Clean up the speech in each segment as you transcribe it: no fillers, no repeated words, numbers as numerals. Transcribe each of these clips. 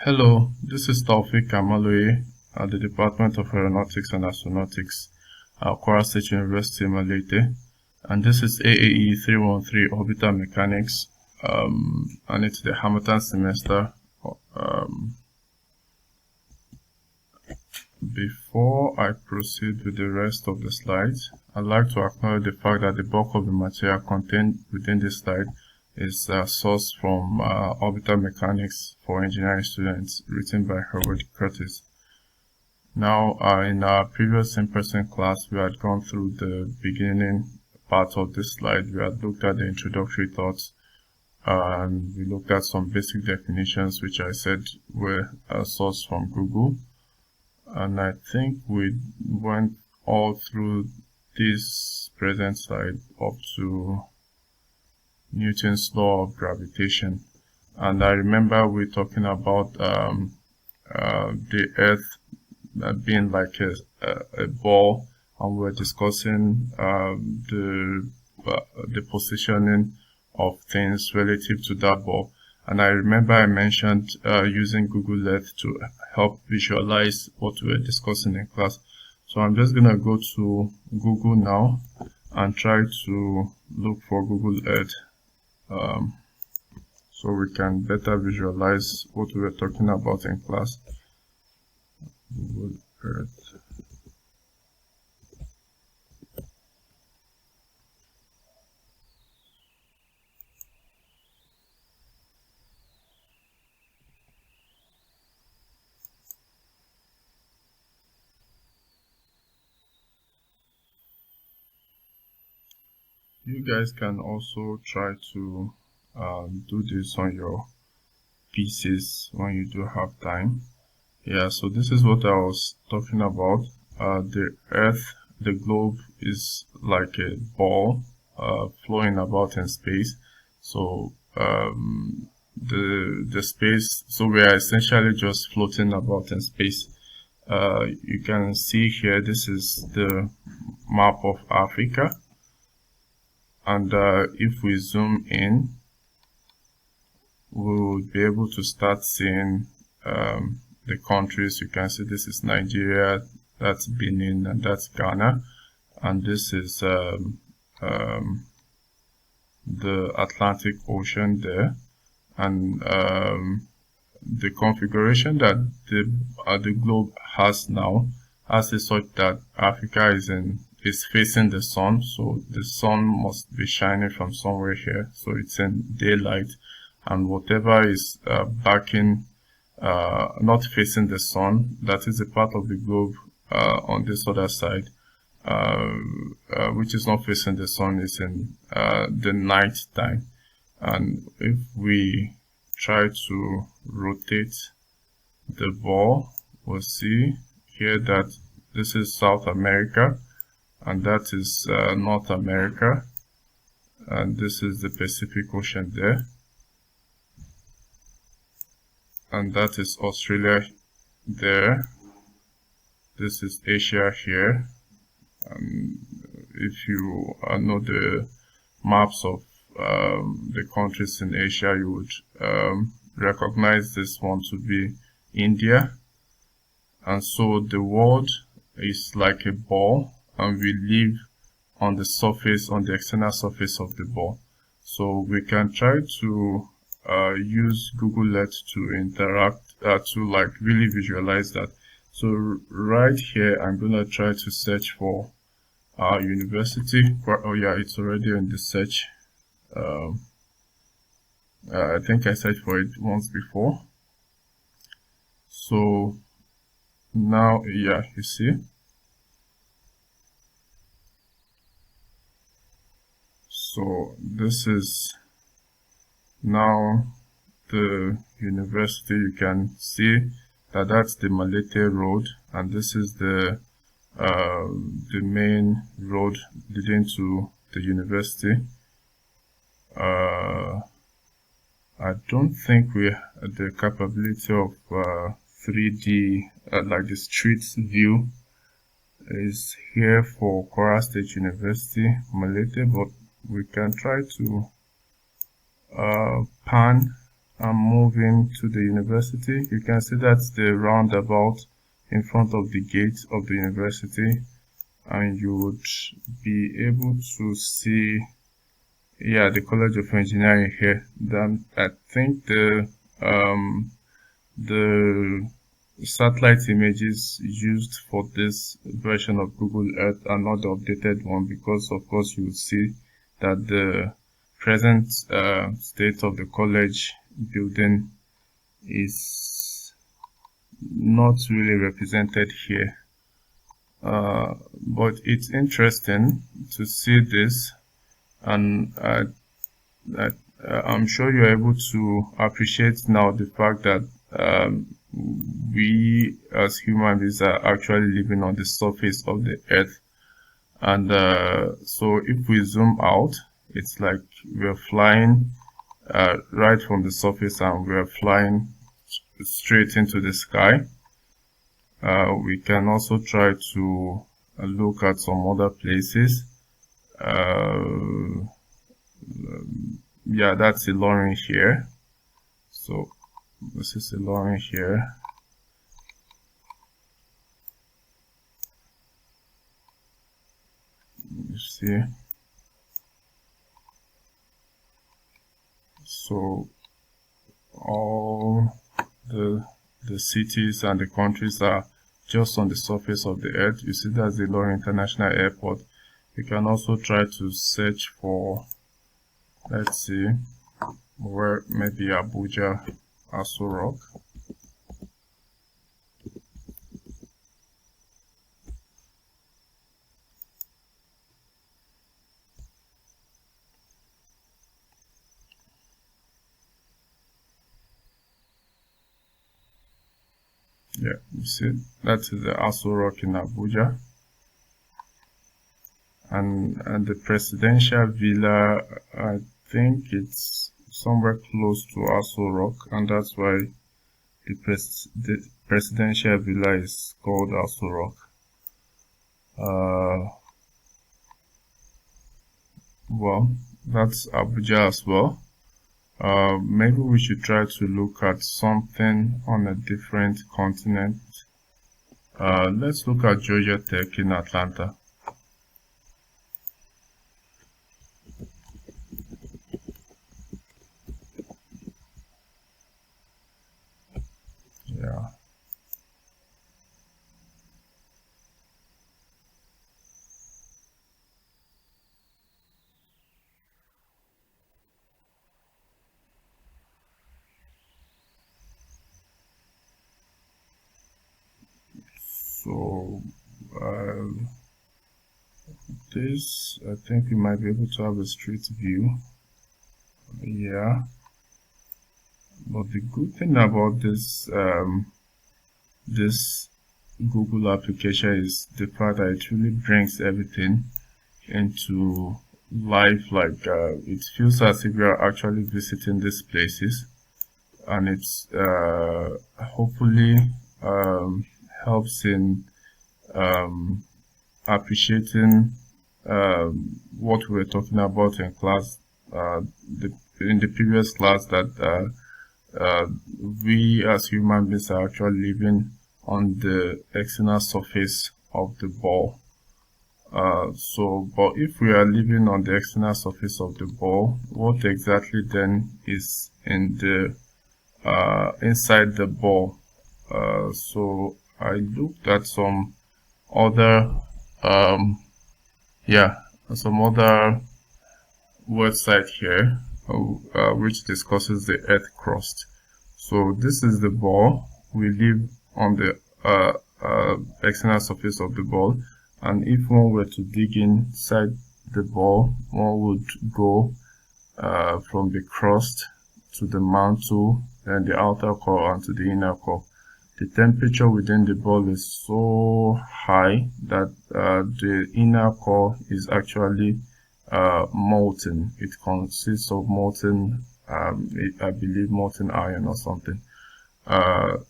Hello, this is Taufik Malete at the Department of Aeronautics and Astronautics at Kwara State University, Malete, and this is AAE313 Orbital Mechanics, and it's the Harmattan semester. Before I proceed with the rest of the slides, I'd like to acknowledge the fact that the bulk of the material contained within this slide is sourced from Orbital Mechanics for Engineering Students, written by Herbert Curtis. Now, in our previous in-person class, we had gone through the beginning part of this slide. We had looked at the introductory thoughts, and we looked at some basic definitions, which I said were sourced from Google. And I think we went all through this present slide up to Newton's law of gravitation. And I remember we talking about the Earth being like a ball, and we were discussing the positioning of things relative to that ball. And I remember I mentioned using Google Earth to help visualize what we were discussing in class. So I'm just gonna go to Google now and try to look for Google Earth so we can better visualize what we were talking about in class. Google Earth. You guys can also try to do this on your PCs when you do have time. Yeah, so this is what I was talking about. The Earth, the globe, is like a ball flowing about in space. So the space, so we are essentially just floating about in space. You can see here, this is the map of Africa. And if we zoom in, we will be able to start seeing the countries. You can see this is Nigeria, that's Benin, and that's Ghana, and this is the Atlantic Ocean there, and the configuration that the globe has now has it such that Africa is facing the sun, so the sun must be shining from somewhere here, so it's in daylight, and whatever is backing not facing the sun, that is a part of the globe on this other side, which is not facing the sun, is in the night time. And if we try to rotate the ball, we'll see here that this is South America, and that is North America, and this is the Pacific Ocean there, and that is Australia there. This is Asia here. If you know the maps of the countries in Asia, you would recognize this one to be India. And so the world is like a ball, and we live on the surface, on the external surface of the ball. So we can try to use Google Earth to interact, to like really visualize that. So right here, I'm gonna try to search for our university. Oh yeah, it's already in the search. I think I searched for it once before. So now, yeah, you see. So this is now the university. You can see that that's the Malete road, and this is the main road leading to the university. I don't think we have the capability of 3D, like the street view is here for Kwara State University, Malete, but we can try to pan I'm moving to the university. You can see that's the roundabout in front of the gate of the university, and you would be able to see, yeah, the College of Engineering here. Then I think the satellite images used for this version of Google Earth are not the updated one, because of course you will see that the present state of the college building is not really represented here. But it's interesting to see this, and I'm sure you're able to appreciate now the fact that we as human beings are actually living on the surface of the earth. And so if we zoom out, it's like we're flying right from the surface, and we're flying straight into the sky. We can also try to look at some other places. Yeah, that's Ilorin here. So this is Ilorin here. You see. So all the cities and the countries are just on the surface of the earth. You see, that's the Ilorin International Airport. You can also try to search for, let's see, where maybe Abuja, Aso Rock. Yeah, you see, that is the Aso Rock in Abuja. And the presidential villa, I think it's somewhere close to Aso Rock, and that's why the presidential villa is called Aso Rock. Well, that's Abuja as well. Maybe we should try to look at something on a different continent. Let's look at Georgia Tech in Atlanta. Yeah. So, this, I think we might be able to have a street view. Yeah. But the good thing about this Google application is the fact that it really brings everything into life. Like it feels as if you are actually visiting these places, and it's hopefully helps in appreciating what we were talking about in class, in the previous class, that we as human beings are actually living on the external surface of the ball. But if we are living on the external surface of the ball, what exactly then is in the inside the ball? So I looked at some other some other website here which discusses the earth crust. So this is the ball. We live on the external surface of the ball, and if one were to dig inside the ball, one would go from the crust to the mantle, then the outer core, and to the inner core. The temperature within the ball is so high that the inner core is actually molten. It consists of molten, I believe molten iron or something. That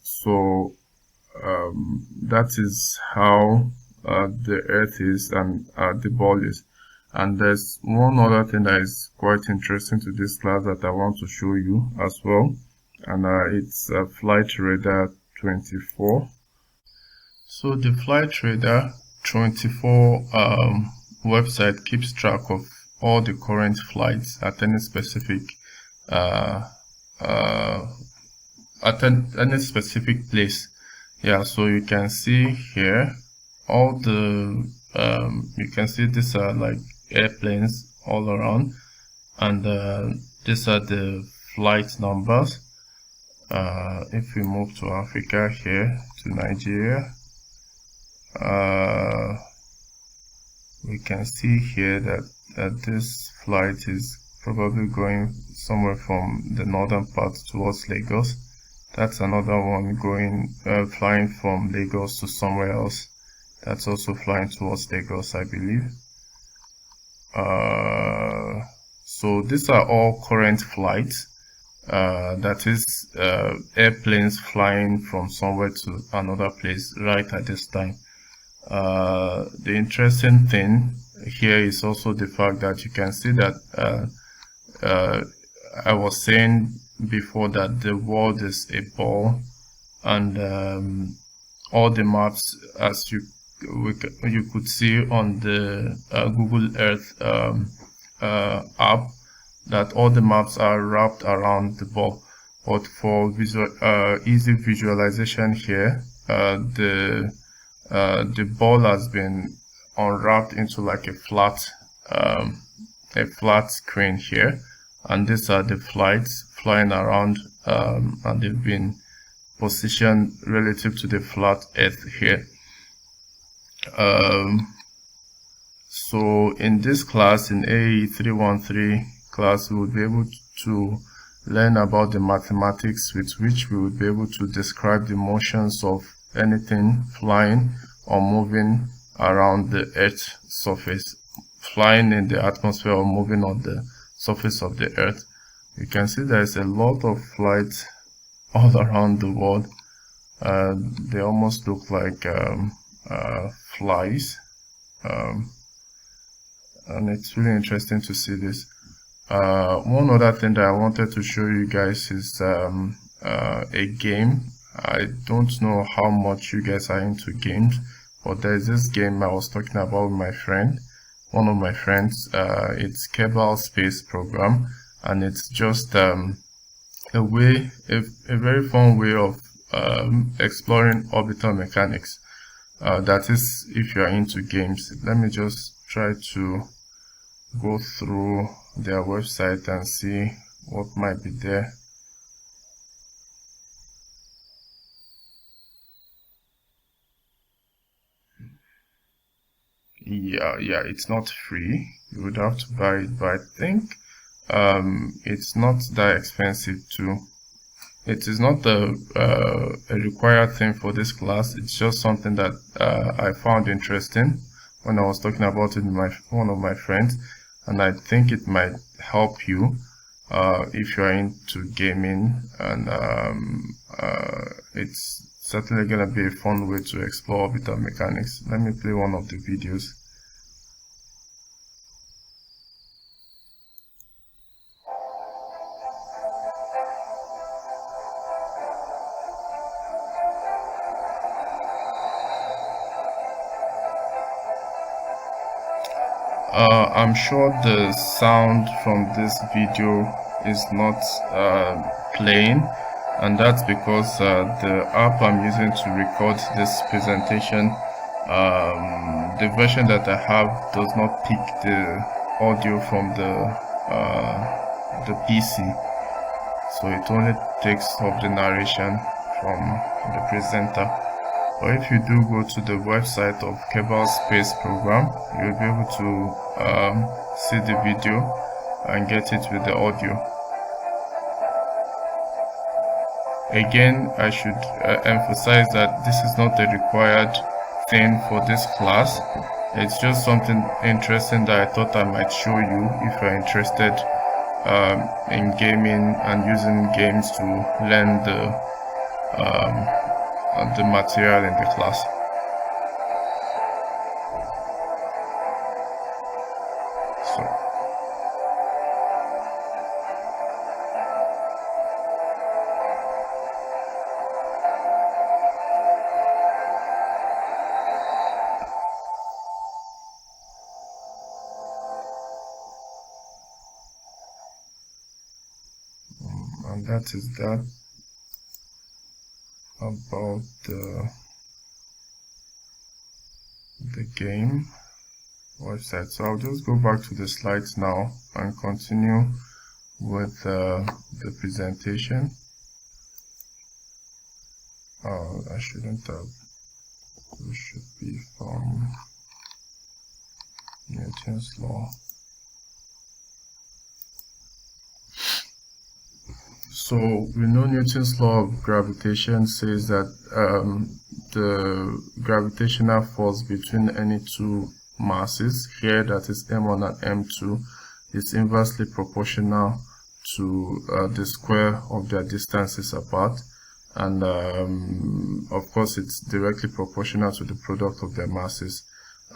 is how the earth is, and the ball is. And there's one other thing that is quite interesting to this class that I want to show you as well. and it's Flight Radar 24. So the Flight Radar 24 website keeps track of all the current flights at any specific uh, uh, any specific place. Yeah, so you can see here all the you can see these are like airplanes all around, and these are the flight numbers. If we move to Africa here, to Nigeria, we can see here that this flight is probably going somewhere from the northern part towards Lagos. That's another one going flying from Lagos to somewhere else. That's also flying towards Lagos, I believe. So these are all current flights. That is airplanes flying from somewhere to another place right at this time. The interesting thing here is also the fact that you can see that I was saying before that the world is a ball, and all the maps, as you could see on the Google Earth app, that all the maps are wrapped around the ball. But for easy visualization here, the ball has been unwrapped into like a flat screen here, and these are the flights flying around, and they've been positioned relative to the flat earth here. So in this class, in AAE313 class, we will be able to learn about the mathematics with which we will be able to describe the motions of anything flying or moving around the Earth's surface, flying in the atmosphere or moving on the surface of the Earth. You can see there is a lot of flights all around the world. They almost look like flies, and it's really interesting to see this. One other thing that I wanted to show you guys is a game. I don't know how much you guys are into games, but there's this game I was talking about with my friend, one of my friends. It's Kerbal Space Program, and it's just a very fun way of exploring orbital mechanics. That is, if you are into games. Let me just try to go through their website and see what might be there. Yeah, it's not free. You would have to buy it, but I think it's not that expensive too. It is not a required thing for this class. It's just something that I found interesting when I was talking about it with one of my friends, and I think it might help you if you are into gaming, and it's certainly gonna be a fun way to explore orbital mechanics. Let me play one of the videos. I'm sure the sound from this video is not playing, and that's because the app I'm using to record this presentation, the version that I have does not pick the audio from the PC, so it only takes up the narration from the presenter. But if you do go to the website of Kerbal Space Program, you'll be able to see the video and get it with the audio. Again, I should emphasize that this is not a required thing for this class. It's just something interesting that I thought I might show you if you're interested in gaming and using games to learn the material in the class. So that is that about the game website. So I'll just go back to the slides now and continue with the presentation. I shouldn't have. It should be from Newton's law. So we know Newton's law of gravitation says that the gravitational force between any two masses, here that is m1 and m2, is inversely proportional to the square of their distances apart, and of course it's directly proportional to the product of their masses,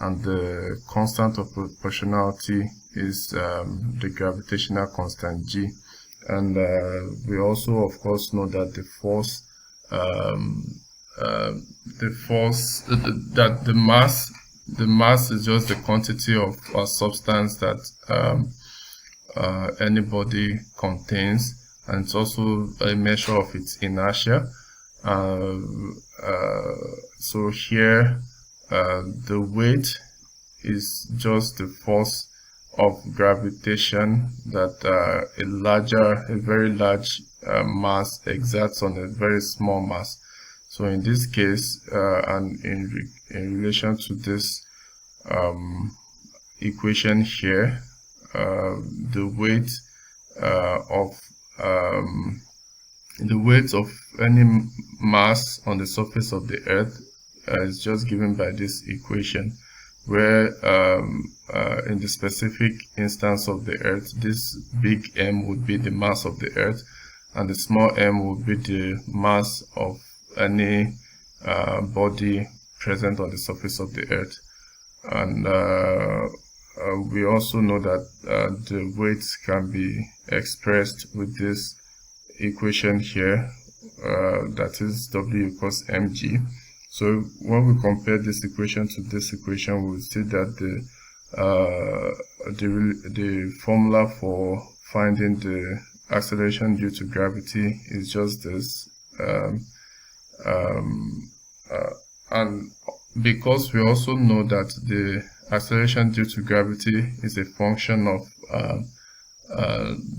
and the constant of proportionality is the gravitational constant g. And we also of course know that the force that the mass is just the quantity of a substance that any body contains, and it's also a measure of its inertia. So here the weight is just the force of gravitation that a very large mass exerts on a very small mass. So in this case, and in relation to this equation here, the weight of any mass on the surface of the Earth is just given by this equation, where in the specific instance of the Earth, this big M would be the mass of the Earth, and the small m would be the mass of any body present on the surface of the Earth. And we also know that the weights can be expressed with this equation here, that is W equals mg. So when we compare this equation to this equation, we'll see that the formula for finding the acceleration due to gravity is just this, and because we also know that the acceleration due to gravity is a function of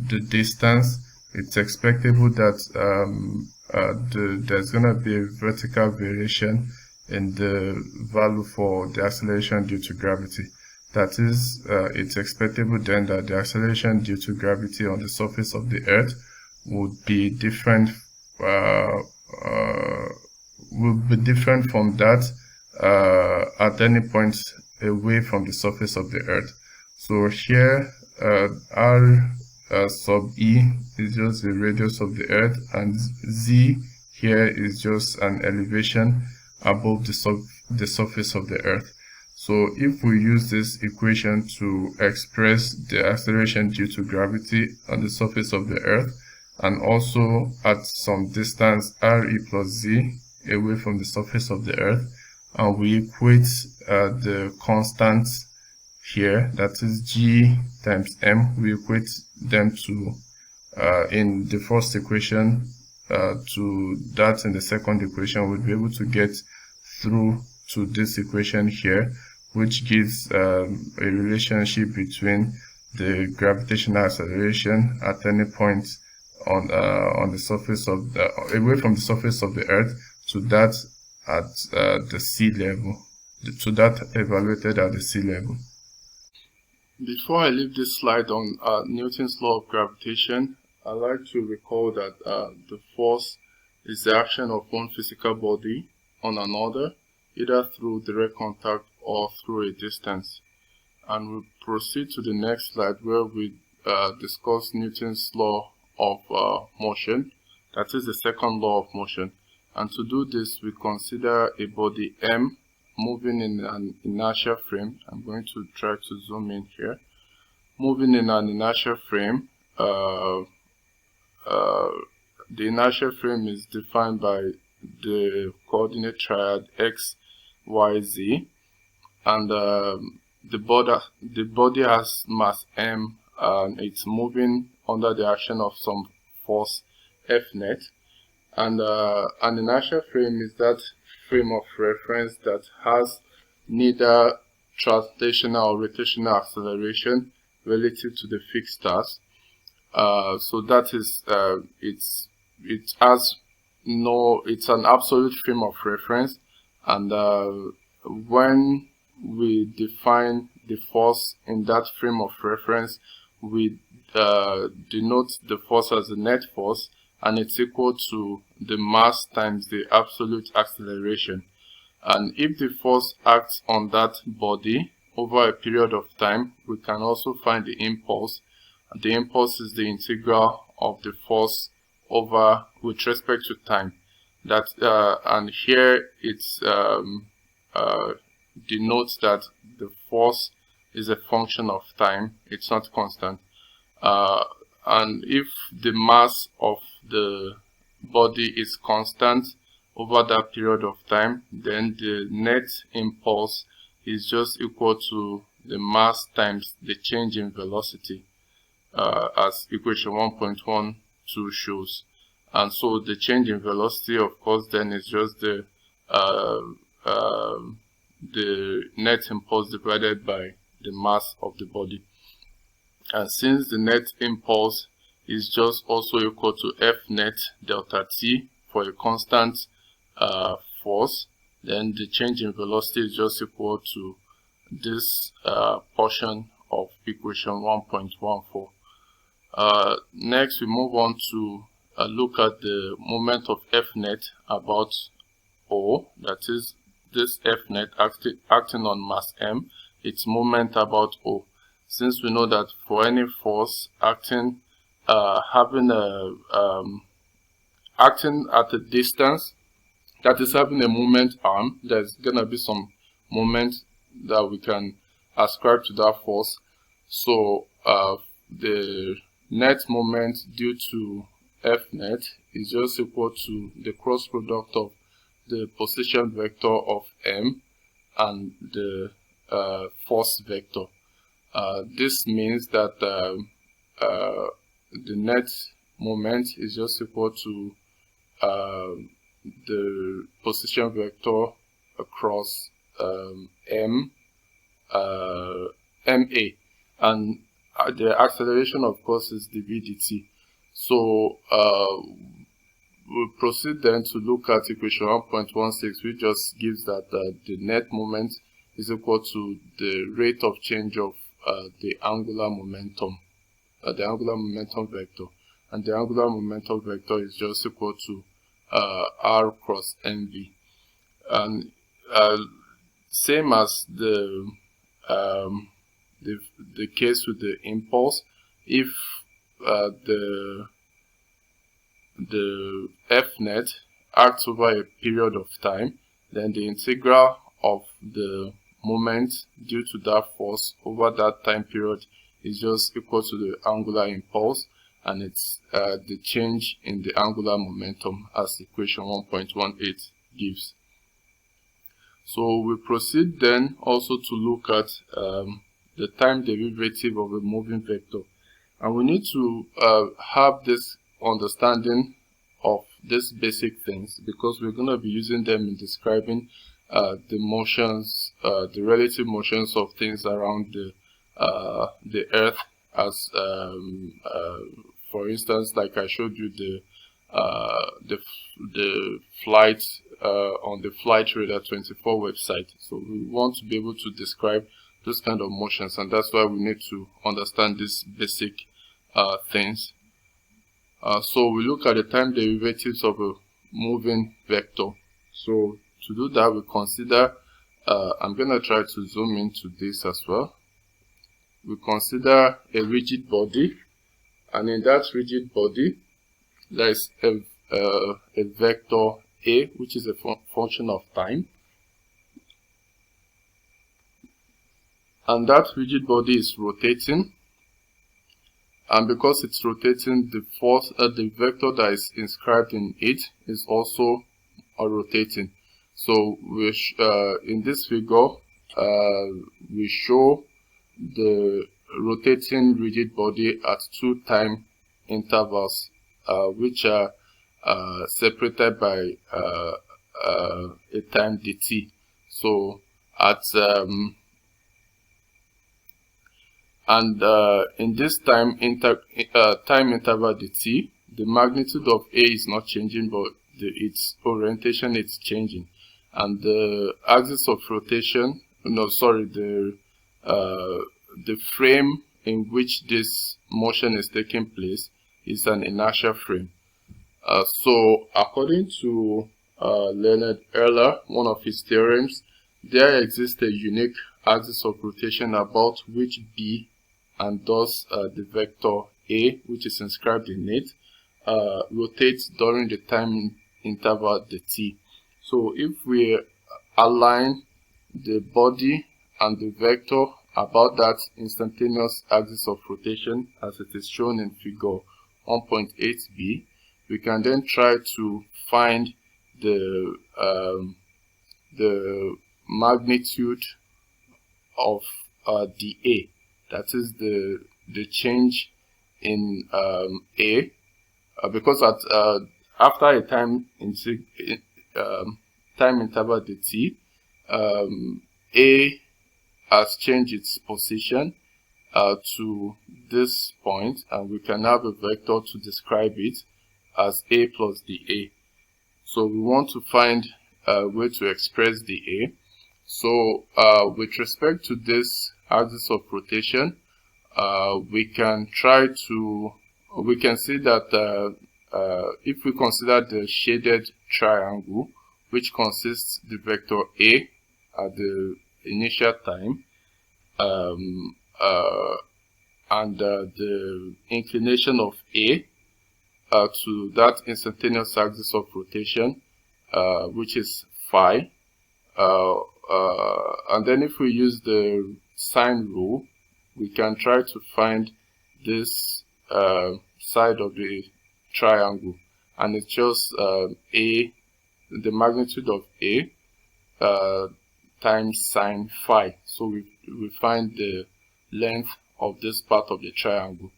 the distance, it's expectable that there's going to be a vertical variation in the value for the acceleration due to gravity. That is, it's expectable then that the acceleration due to gravity on the surface of the Earth would be different from that at any point away from the surface of the Earth. So here r sub e is just the radius of the Earth, and z here is just an elevation above the surface of the Earth. So if we use this equation to express the acceleration due to gravity on the surface of the Earth, and also at some distance re plus z away from the surface of the Earth, and we equate the constants here, that is g times m, we equate them to in the first equation to that in the second equation, we'll be able to get through to this equation here, which gives a relationship between the gravitational acceleration at any point on the surface of away from the surface of the Earth to that at the sea level, to that evaluated at the sea level. Before I leave this slide on Newton's law of gravitation, I'd like to recall that the force is the action of one physical body on another, either through direct contact or through a distance. And we'll proceed to the next slide, where we discuss Newton's law of motion, that is the second law of motion. And to do this, we consider a body M moving in an inertial frame. I'm going to try to zoom in here. Moving in an inertial frame, the inertial frame is defined by the coordinate triad x, y, z, and the body has mass m, and it's moving under the action of some force F-net, and an inertial frame is that frame of reference that has neither translational or rotational acceleration relative to the fixed stars. So that is it's an absolute frame of reference, and when we define the force in that frame of reference, we denote the force as the net force, and it's equal to the mass times the absolute acceleration. And if the force acts on that body over a period of time, we can also find the impulse. The impulse is the integral of the force over with respect to time. That and here it's denotes that the force is a function of time. It's not constant. And if the mass of the body is constant over that period of time, then the net impulse is just equal to the mass times the change in velocity, as equation 1.12 shows. And so the change in velocity, of course, then is just the net impulse divided by the mass of the body. And since the net impulse is just also equal to F net delta t for a constant force, then the change in velocity is just equal to this portion of equation 1.14. Next, we move on to look at the moment of F net about O, that is this F net acting on mass m, its moment about O. Since we know that for any force acting acting at a distance, that is having a moment arm, there's gonna be some moment that we can ascribe to that force. So the net moment due to F net is just equal to the cross product of the position vector of m and the force vector. This means that the net moment is just equal to the position vector across ma, and the acceleration, of course, is dv dt. So we'll proceed then to look at equation 1.16, which just gives that the net moment is equal to the rate of change of the angular momentum vector, and the angular momentum vector is just equal to r cross mv. And same as the case with the impulse, if the F net acts over a period of time, then the integral of the moment due to that force over that time period is just equal to the angular impulse, and it's the change in the angular momentum, as equation 1.18 gives. So we proceed then also to look at the time derivative of a moving vector, and we need to have this understanding of these basic things, because we're going to be using them in describing the motions, the relative motions of things around the Earth, as for instance, like I showed you the flight on the Flight Radar 24 website. So we want to be able to describe those kind of motions, and that's why we need to understand these basic things. So we look at the time derivatives of a moving vector. So to do that, we consider, I'm going to try to zoom into this as well. We consider a rigid body, and in that rigid body, there is a vector A, which is a function of time. And that rigid body is rotating. And because it's rotating, the force, the vector that is inscribed in it is also rotating. So in this figure, we show the rotating rigid body at 2 time intervals. which are separated by a time dt. So at in this time interval dt, the magnitude of A is not changing, but its orientation is changing, and the axis of rotation, the frame in which this motion is taking place is an inertial frame. So according to Leonard Euler, one of his theorems, there exists a unique axis of rotation about which B and thus the vector A, which is inscribed in it, rotates during the time interval dt. So if we align the body and the vector about that instantaneous axis of rotation as it is shown in figure 1.8b, we can then try to find the magnitude of dA, that is the change in A, because after a time interval dt, A has changed its position to this point, and we can have a vector to describe it as A plus dA. So we want to find a way to express dA. So with respect to this axis of rotation, we can see that if we consider the shaded triangle, which consists the vector A at the initial time, and the inclination of A to that instantaneous axis of rotation, which is phi, and then if we use the sine rule, we can try to find this side of the triangle, and it's just the magnitude of A times sine phi. So we find the length of this part of the triangle.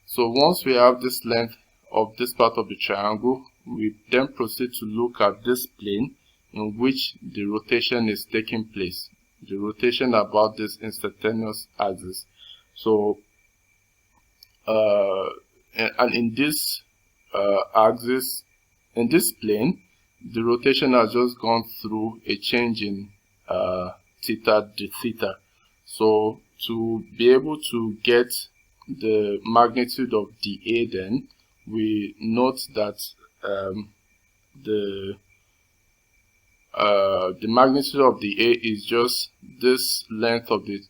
So once we have this length of this part of the triangle, we then proceed to look at this plane in which the rotation is taking place, the rotation about this instantaneous axis. So and in this axis, in this plane, the rotation has just gone through a change in theta d theta. So to be able to get the magnitude of dA, then we note that the magnitude of dA is just this length of the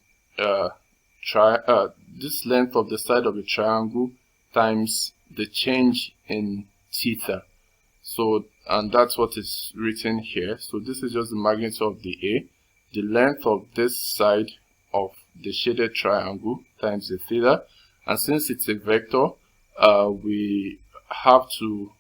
this length of the side of the triangle times the change in theta. So, and that's what is written here. So this is just the magnitude of dA, the length of this side of the shaded triangle times the theta, and since it's a vector, we have to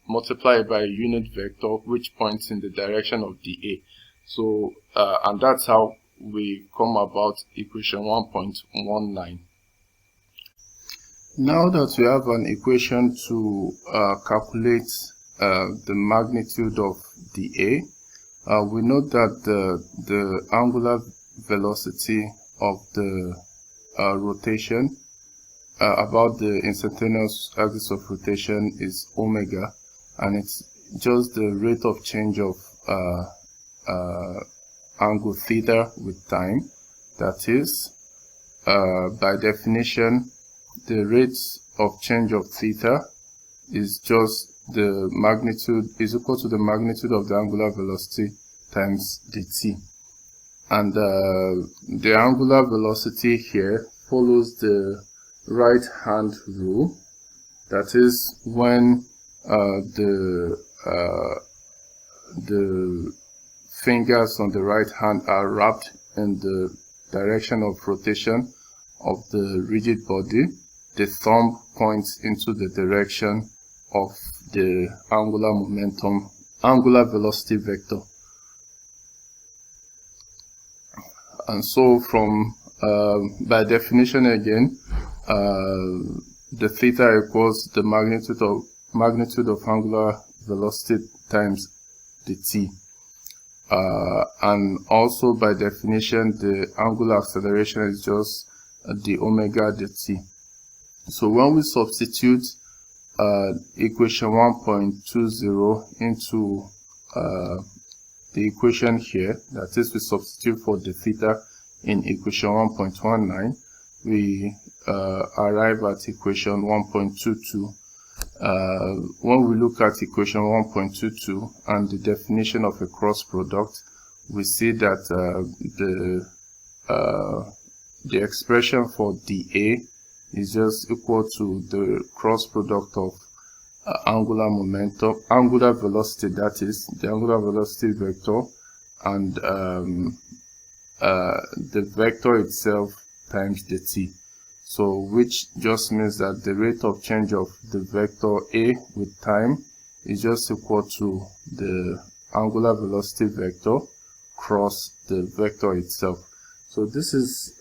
multiply by a unit vector which points in the direction of dA. So and that's how we come about equation 1.19. Now that we have an equation to calculate the magnitude of dA, we note that the angular velocity of the rotation about the instantaneous axis of rotation is omega, and it's just the rate of change of angle theta with time. That is, by definition, the rate of change of theta is just the magnitude, is equal to the magnitude of the angular velocity times dt. And the angular velocity here follows the right hand rule. That is, when the fingers on the right hand are wrapped in the direction of rotation of the rigid body, the thumb points into the direction of the angular velocity vector. And so from by definition again, the theta equals the magnitude of angular velocity times the t. And also by definition, the angular acceleration is just the omega the t. So when we substitute equation 1.20 into the equation here, that is, we substitute for the theta in equation 1.19, we arrive at equation 1.22. When we look at equation 1.22 and the definition of a cross product, we see that the expression for dA is just equal to the cross product of angular velocity, that is the angular velocity vector, and the vector itself times the t. So which just means that the rate of change of the vector a with time is just equal to the angular velocity vector cross the vector itself. So this is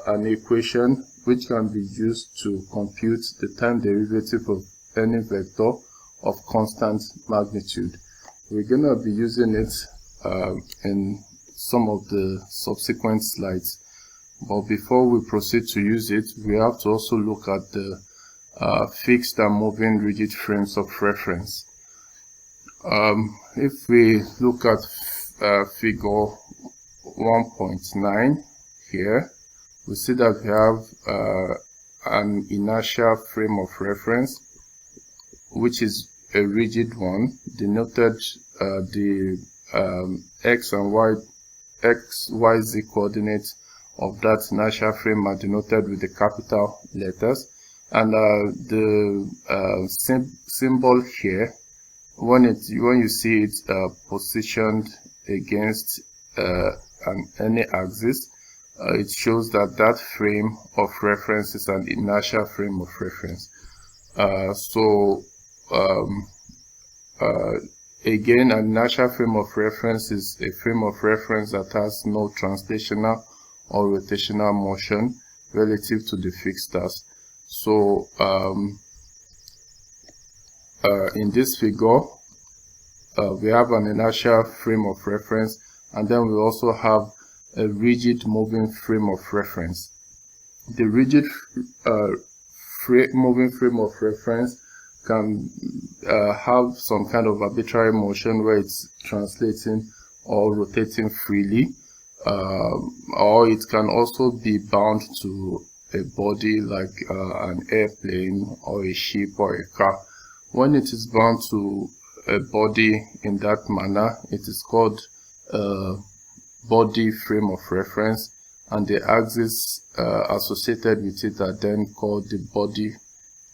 an equation which can be used to compute the time derivative of any vector of constant magnitude. We're going to be using it in some of the subsequent slides. But before we proceed to use it, we have to also look at the fixed and moving rigid frames of reference. If we look at figure 1.9 here, we see that we have an inertial frame of reference, which is a rigid one, denoted the x and y z coordinates of that inertial frame are denoted with the capital letters, and the symbol here, when you see it positioned against any axis, it shows that that frame of reference is an inertial frame of reference. Again, an inertial frame of reference is a frame of reference that has no translational or rotational motion relative to the fixed stars. So in this figure, we have an inertial frame of reference, and then we also have a rigid moving frame of reference. The rigid moving frame of reference can have some kind of arbitrary motion where it's translating or rotating freely, or it can also be bound to a body like an airplane or a ship or a car. When it is bound to a body in that manner, it is called body frame of reference, and the axis associated with it are then called the body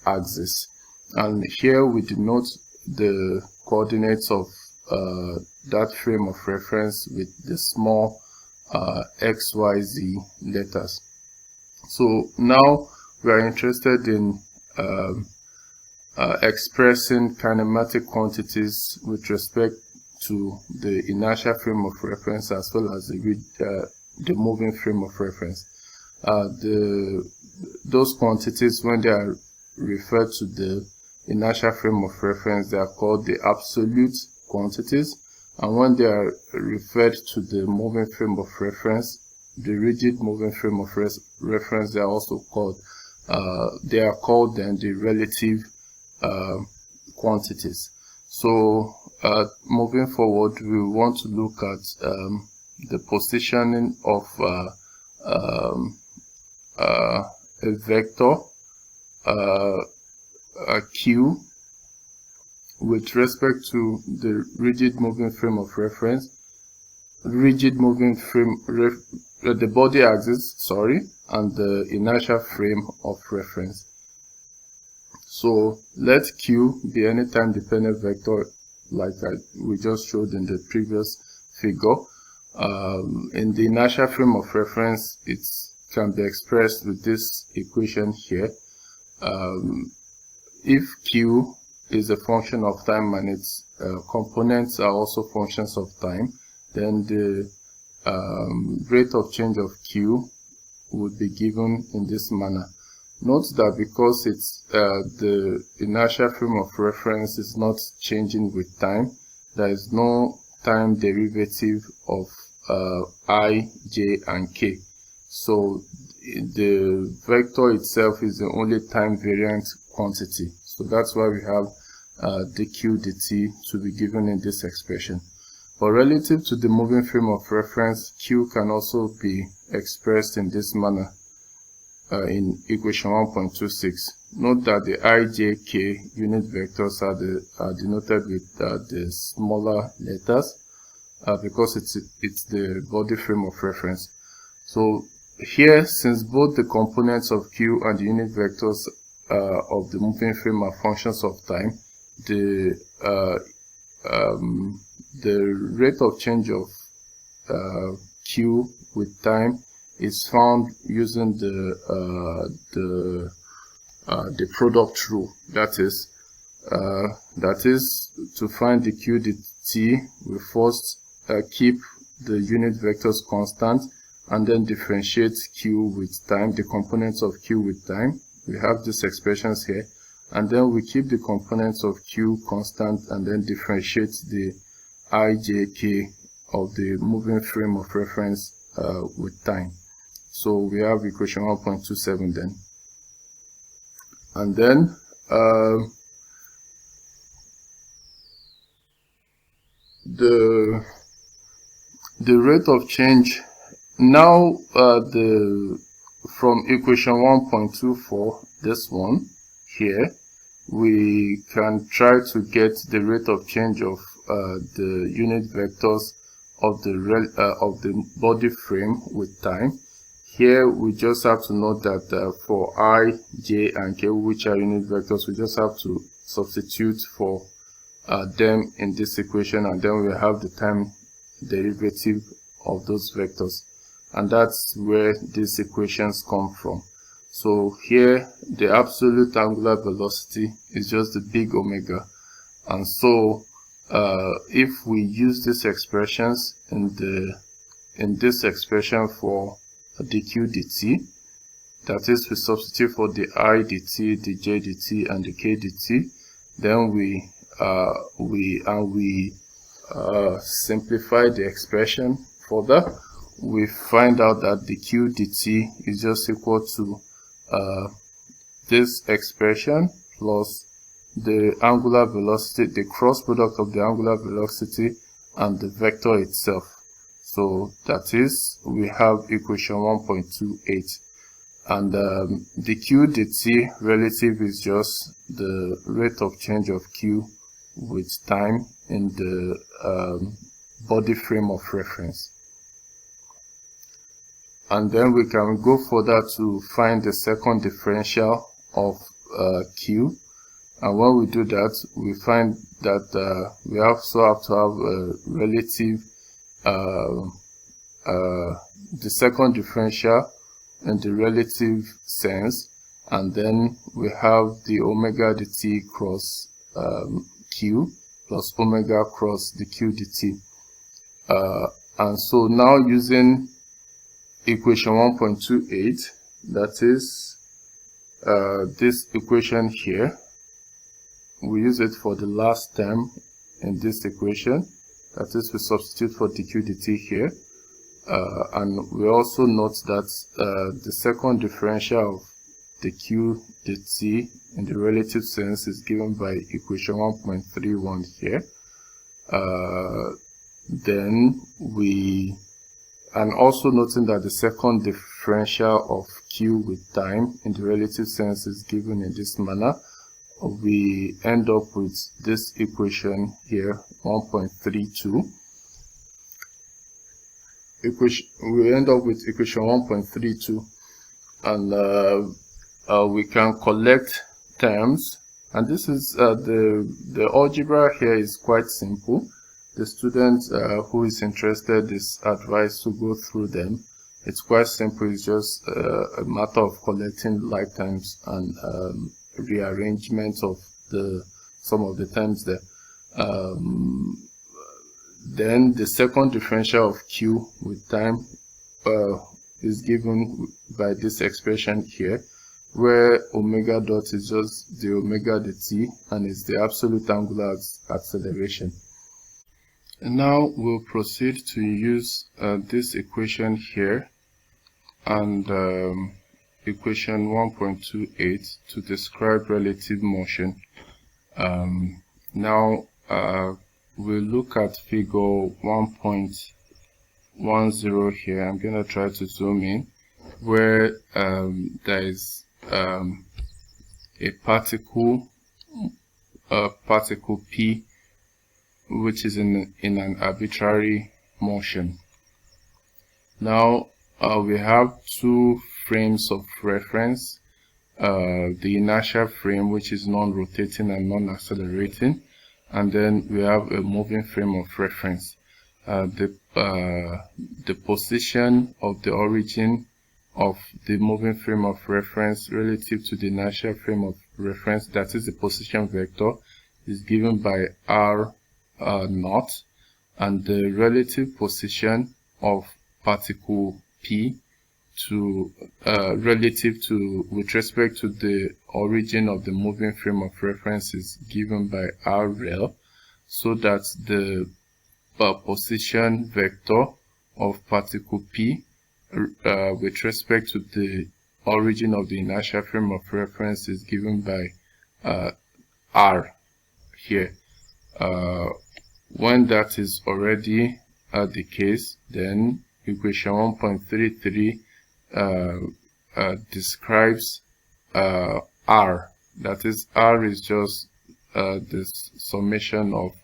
axis. And here we denote the coordinates of that frame of reference with the small x, y, z letters. So now we are interested in expressing kinematic quantities with respect to the inertial frame of reference as well as the moving frame of reference. Those quantities, when they are referred to the inertial frame of reference, they are called the absolute quantities, and when they are referred to the moving frame of reference, the rigid moving frame of reference, they are also called then the relative quantities. So moving forward, we want to look at the positioning of a vector q with respect to the rigid moving frame of reference, the body axis, and the inertial frame of reference. So let q be any time dependent vector like we just showed in the previous figure. In the inertial frame of reference, it can be expressed with this equation here. If q is a function of time and its components are also functions of time, then the rate of change of q would be given in this manner. Note that because it's the inertial frame of reference is not changing with time, there is no time derivative of I, j, and k. So the vector itself is the only time variant quantity. So that's why we have dq dt to be given in this expression. But relative to the moving frame of reference, q can also be expressed in this manner in equation 1.26. Note that the I, j, k unit vectors are denoted with the smaller letters because it's the body frame of reference. So here, since both the components of q and the unit vectors of the moving frame are functions of time, the rate of change of q with time is found using the product rule. That is to find the q dt, we first keep the unit vectors constant and then differentiate q with time, the components of q with time. We have these expressions here, and then we keep the components of q constant and then differentiate the I, j, k of the moving frame of reference with time. So we have equation 1.27 then. And then the rate of change now, from equation 1.24, this one here, we can try to get the rate of change of the unit vectors of the body frame with time. Here we just have to note that for I, j, and k, which are unit vectors, we just have to substitute for them in this equation, and then we have the time derivative of those vectors, and that's where these equations come from. So here the absolute angular velocity is just the big omega, and so if we use these expressions in this expression for dq dt, that is, we substitute for the I dt, the j dt, and the k dt, then we simplify the expression further. We find out that the q dt is just equal to this expression plus the angular velocity, the cross product of the angular velocity and the vector itself. So that is, we have equation 1.28, and the q dt relative is just the rate of change of q with time in the body frame of reference. And then we can go further to find the second differential of q, and when we do that, we find that we also have to have a relative the second differential in the relative sense, and then we have the omega dt cross q plus omega cross the q dt. And so now, using equation 1.28, that is this equation here, we use it for the last term in this equation. That is, we substitute for dq dt here, and we also note that the second differential of the q dt in the relative sense is given by equation 1.31 here. Then and also noting that the second differential of q with time in the relative sense is given in this manner, we end up with this equation here, 1.32. We end up with equation 1.32, and we can collect terms, and this is the algebra here is quite simple. The student who is interested is advised to go through them. It's quite simple. It's just a matter of collecting like terms and rearrangement of some of the terms there. Then the second differential of q with time is given by this expression here. where omega dot is just the omega dt and is the absolute angular acceleration. And now we'll proceed to use this equation here and equation 1.28 to describe relative motion. Now we'll look at figure 1.10 here. I'm going to try to zoom in, where there is a particle P, which is in an arbitrary motion. Now we have two frames of reference, the inertial frame, which is non-rotating and non-accelerating, and then we have a moving frame of reference. The position of the origin of the moving frame of reference relative to the inertial frame of reference, that is the position vector, is given by r naught, and the relative position of particle P to relative to with respect to the origin of the moving frame of reference is given by r rel, so that the position vector of particle P with respect to the origin of the inertial frame of reference is given by r here. When that is already the case, then equation 1.33 describes r. That is, r is just the summation of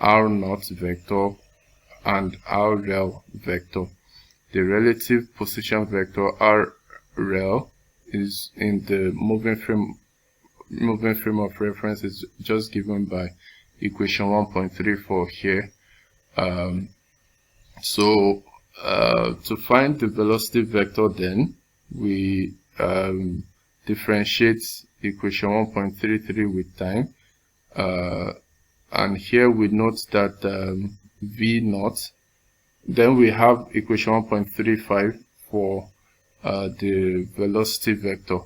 r naught vector and r rel vector. The relative position vector r rel is in the moving frame of reference is just given by equation 1.34 here. So to find the velocity vector, then we differentiate equation 1.33 with time, and here we note that v naught, then we have equation 1.35 for the velocity vector.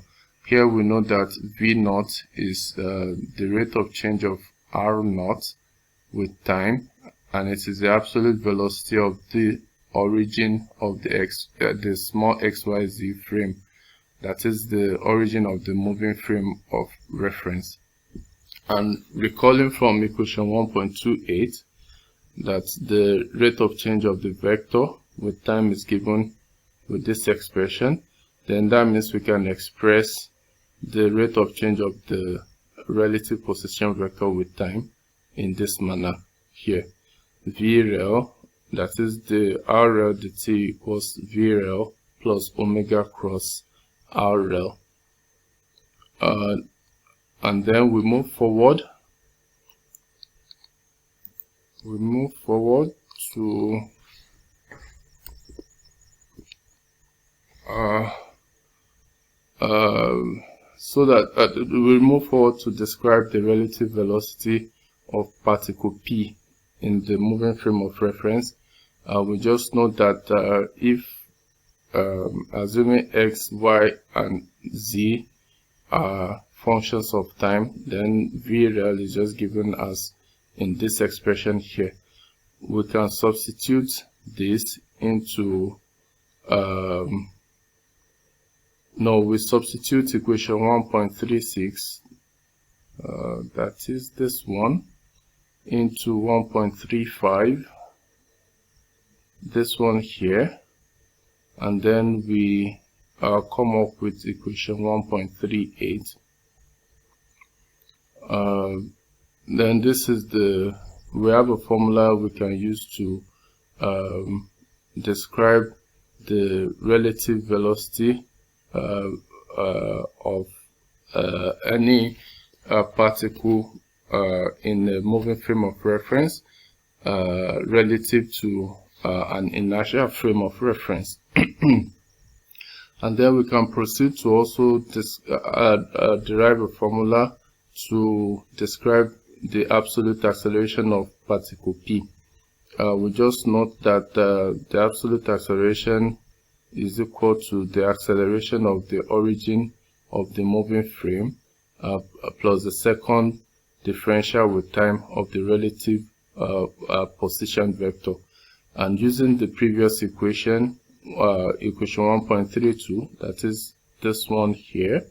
Here we know that v naught is the rate of change of r naught with time, and it is the absolute velocity of the origin of the small xyz frame, that is the origin of the moving frame of reference. And recalling from equation 1.28 that the rate of change of the vector with time is given with this expression, then that means we can express the rate of change of the relative position vector with time in this manner here. vrel, that is the rl dt equals vrel plus omega cross rl. And then we move forward. To so that we move forward to describe the relative velocity of particle P in the moving frame of reference. We just note that if assuming x, y, and z are functions of time, then vrel is just given as in this expression here. We can substitute this into we substitute equation 1.36, that is this one, into 1.35, this one here, and then we come up with equation 1.38. Then this is we have a formula we can use to describe the relative velocity of any particle in a moving frame of reference relative to an inertial frame of reference. And then we can proceed to also derive a formula to describe the absolute acceleration of particle P. We just note that the absolute acceleration is equal to the acceleration of the origin of the moving frame plus the second differential with time of the relative position vector. And using the previous equation, equation 1.32, that is this one here,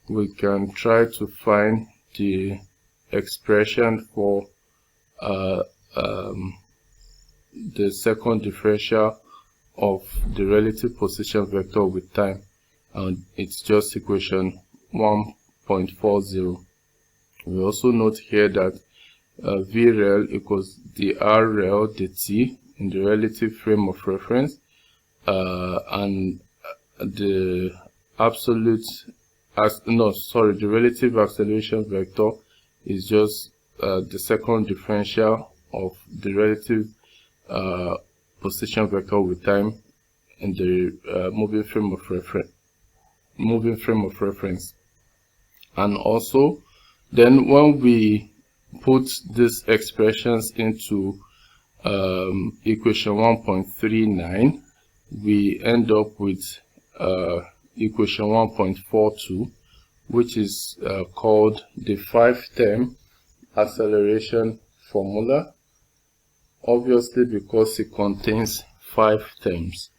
we can try to find the expression for the second differential of the relative position vector with time, and it's just equation 1.40. We also note here that VREL equals the RREL dt in the relative frame of reference, and the the relative acceleration vector is just the second differential of the relative position vector with time in the moving frame of reference. And also, then when we put these expressions into equation 1.39, we end up with equation 1.42, which is called the 5-term acceleration formula, obviously because it contains 5 terms.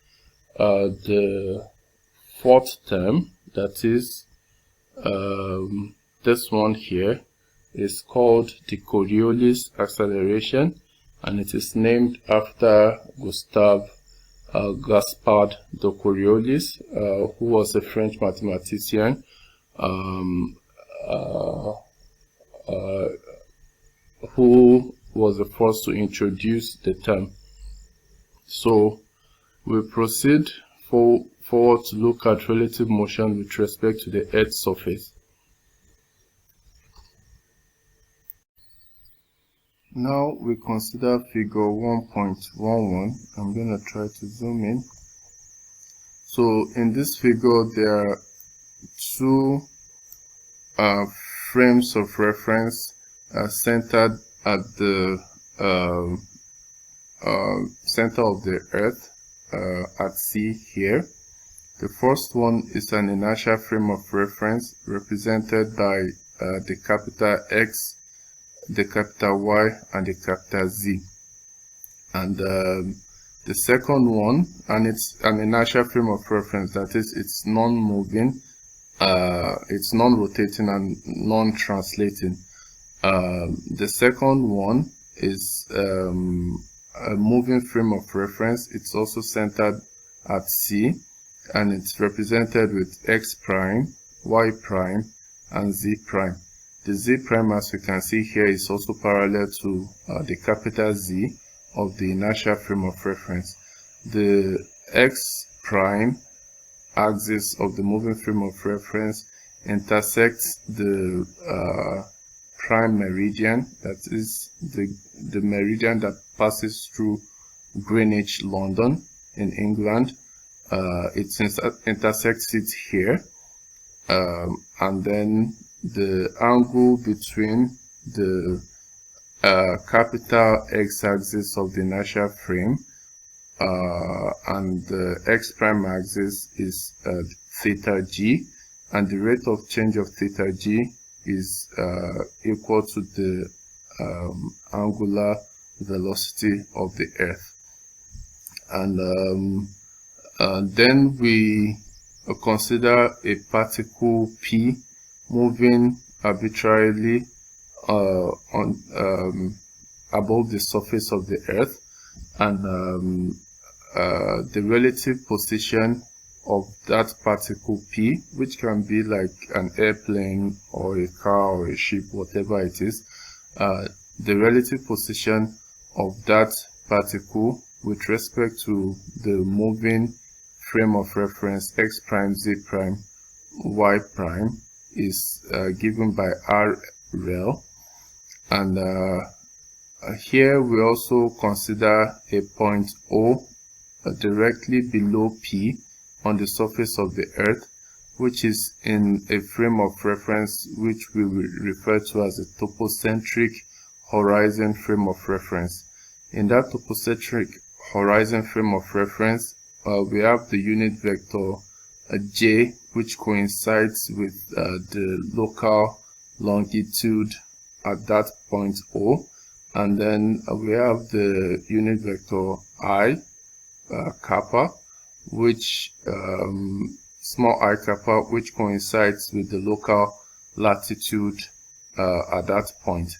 The fourth term, that is this one here, is called the Coriolis acceleration, and it is named after Gustave Gaspard de Coriolis, who was a French mathematician who was the first to introduce the term. So we proceed forward to look at relative motion with respect to the Earth's surface. Now we consider figure 1.11. I'm going to try to zoom in. So in this figure there are two frames of reference centered at the center of the Earth at sea here. The first one is an inertial frame of reference represented by the capital X, the capital Y, and the capital Z. And the second one, and it's an inertial frame of reference, that is, it's non-moving, it's non-rotating and non-translating. The second one is a moving frame of reference. It's also centered at C, and it's represented with X prime, Y prime, and Z prime. The Z prime, as we can see here, is also parallel to the capital Z of the inertial frame of reference. The X prime axis of the moving frame of reference intersects the prime meridian, that is the meridian that passes through Greenwich, London in England. It intersects it here, and then the angle between the capital X axis of the inertial frame and the X prime axis is theta g, and the rate of change of theta g is equal to the angular velocity of the Earth. And then we consider a particle P moving arbitrarily above the surface of the Earth, and the relative position of that particle P, which can be like an airplane or a car or a ship, whatever it is, the relative position of that particle with respect to the moving frame of reference X prime, Z prime, Y prime is given by RREL. And here we also consider a point O directly below P on the surface of the Earth, which is in a frame of reference which we will refer to as a topocentric horizon frame of reference. In that topocentric horizon frame of reference, we have the unit vector J, which coincides with the local longitude at that point O, and then we have the unit vector I, kappa, which small I kappa, which coincides with the local latitude at that point.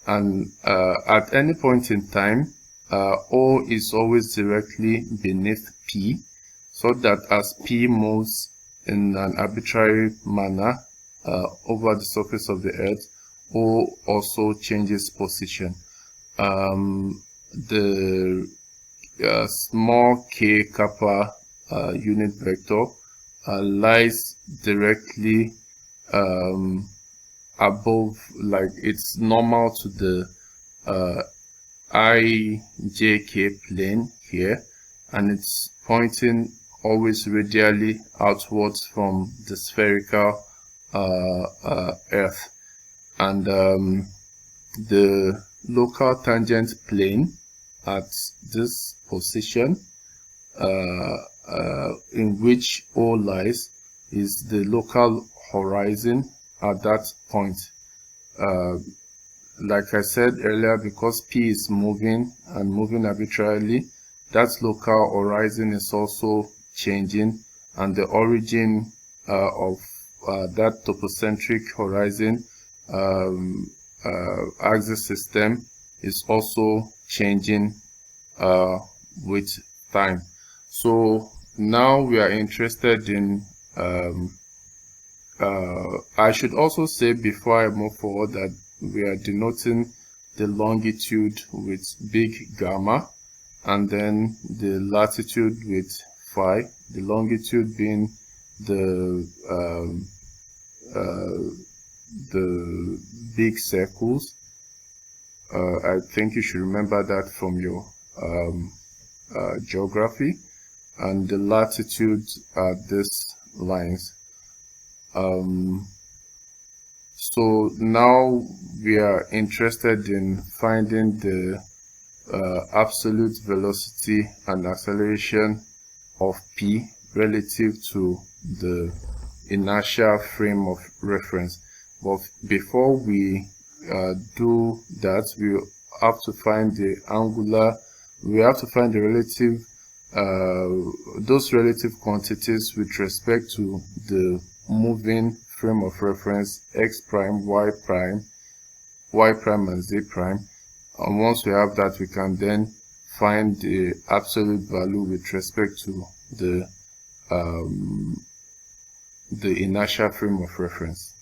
And at any point in time, O is always directly beneath P, so that as P moves in an arbitrary manner over the surface of the Earth, O also changes position. The small k kappa unit vector lies directly above, like it's normal to the IJK plane here, and it's pointing always radially outwards from the spherical Earth. And the local tangent plane at this position in which O lies is the local horizon at that point. Like I said earlier, because P is moving and moving arbitrarily, that local horizon is also changing, and the origin of that topocentric horizon axis system is also changing with time. So now we are interested in I should also say before I move forward that we are denoting the longitude with big gamma, and then the latitude with phi, the longitude being the big circles. I think you should remember that from your geography, and the latitude are these lines. So now we are interested in finding the absolute velocity and acceleration of P relative to the inertial frame of reference. But before we do that, we have to find the angular, we have to find the relative, those relative quantities with respect to the moving frame of reference x prime, y prime, and z prime. And once we have that, we can then find the absolute value with respect to the inertial frame of reference.